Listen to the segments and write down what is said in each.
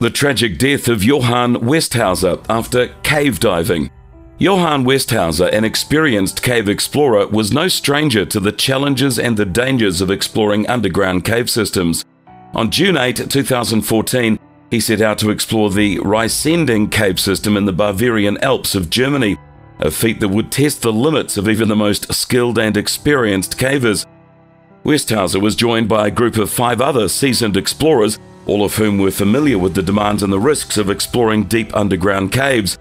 The tragic death of Johann Westhauser after cave diving. Johann Westhauser, an experienced cave explorer, was no stranger to the challenges and the dangers of exploring underground cave systems. On June 8, 2014, he set out to explore the Riesending cave system in the Bavarian Alps of Germany, a feat that would test the limits of even the most skilled and experienced cavers. Westhauser was joined by a group of 5 other seasoned explorers, all of whom were familiar with the demands and the risks of exploring deep underground caves.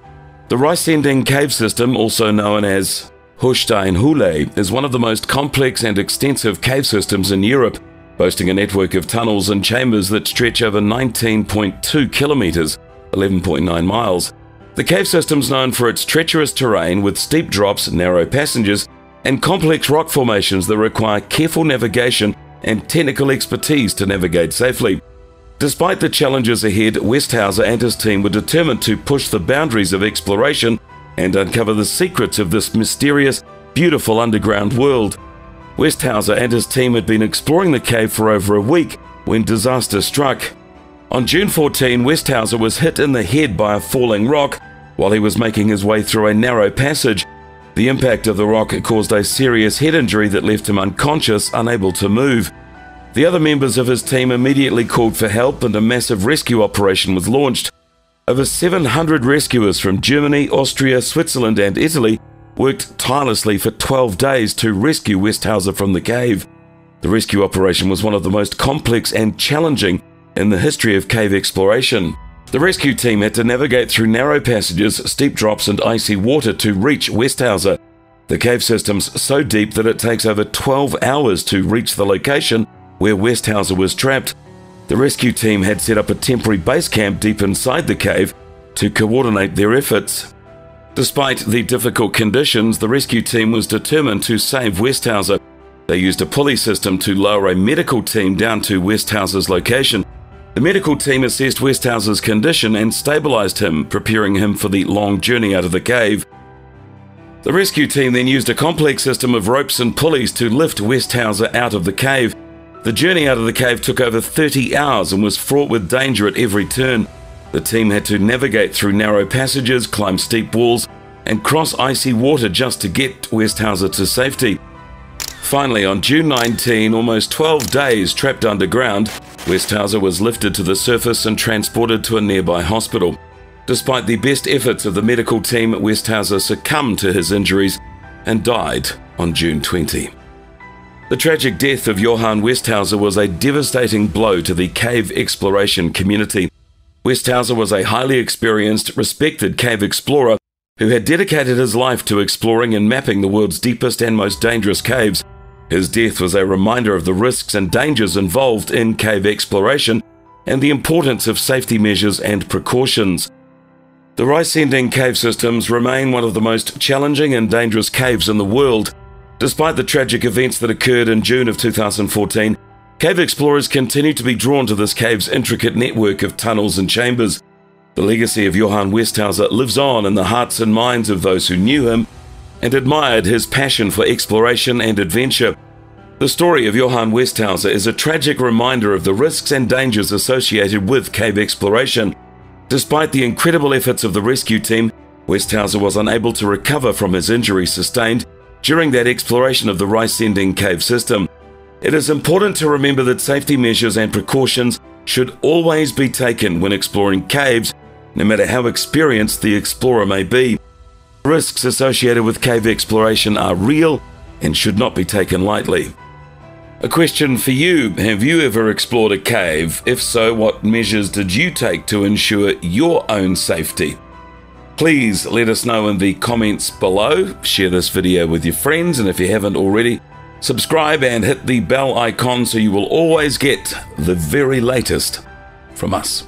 The Riesending cave system, also known as Hochsteinhöhle, is one of the most complex and extensive cave systems in Europe, boasting a network of tunnels and chambers that stretch over 19.2 kilometers, 11.9 miles. The cave system is known for its treacherous terrain with steep drops, narrow passages, and complex rock formations that require careful navigation and technical expertise to navigate safely. Despite the challenges ahead, Westhauser and his team were determined to push the boundaries of exploration and uncover the secrets of this mysterious, beautiful underground world. Westhauser and his team had been exploring the cave for over a week when disaster struck. On June 14, Westhauser was hit in the head by a falling rock while he was making his way through a narrow passage. The impact of the rock caused a serious head injury that left him unconscious, unable to move. The other members of his team immediately called for help and a massive rescue operation was launched. Over 700 rescuers from Germany, Austria, Switzerland and Italy worked tirelessly for 12 days to rescue Westhauser from the cave. The rescue operation was one of the most complex and challenging in the history of cave exploration. The rescue team had to navigate through narrow passages, steep drops and icy water to reach Westhauser. The cave system's so deep that it takes over 12 hours to reach the location where Westhauser was trapped. The rescue team had set up a temporary base camp deep inside the cave to coordinate their efforts. Despite the difficult conditions, the rescue team was determined to save Westhauser. They used a pulley system to lower a medical team down to Westhauser's location. The medical team assessed Westhauser's condition and stabilized him, preparing him for the long journey out of the cave. The rescue team then used a complex system of ropes and pulleys to lift Westhauser out of the cave. The journey out of the cave took over 30 hours and was fraught with danger at every turn. The team had to navigate through narrow passages, climb steep walls, and cross icy water just to get Westhauser to safety. Finally, on June 19, almost 12 days trapped underground, Westhauser was lifted to the surface and transported to a nearby hospital. Despite the best efforts of the medical team, Westhauser succumbed to his injuries and died on June 20. The tragic death of Johann Westhauser was a devastating blow to the cave exploration community. Westhauser was a highly experienced, respected cave explorer who had dedicated his life to exploring and mapping the world's deepest and most dangerous caves. His death was a reminder of the risks and dangers involved in cave exploration and the importance of safety measures and precautions. The Riesending cave systems remain one of the most challenging and dangerous caves in the world. Despite the tragic events that occurred in June of 2014, cave explorers continue to be drawn to this cave's intricate network of tunnels and chambers. The legacy of Johann Westhauser lives on in the hearts and minds of those who knew him and admired his passion for exploration and adventure. The story of Johann Westhauser is a tragic reminder of the risks and dangers associated with cave exploration. Despite the incredible efforts of the rescue team, Westhauser was unable to recover from his injuries sustained during that exploration of the Riesending cave system. It is important to remember that safety measures and precautions should always be taken when exploring caves, no matter how experienced the explorer may be. Risks associated with cave exploration are real and should not be taken lightly. A question for you: have you ever explored a cave? If so, what measures did you take to ensure your own safety? Please let us know in the comments below. Share this video with your friends, and if you haven't already, subscribe and hit the bell icon so you will always get the very latest from us.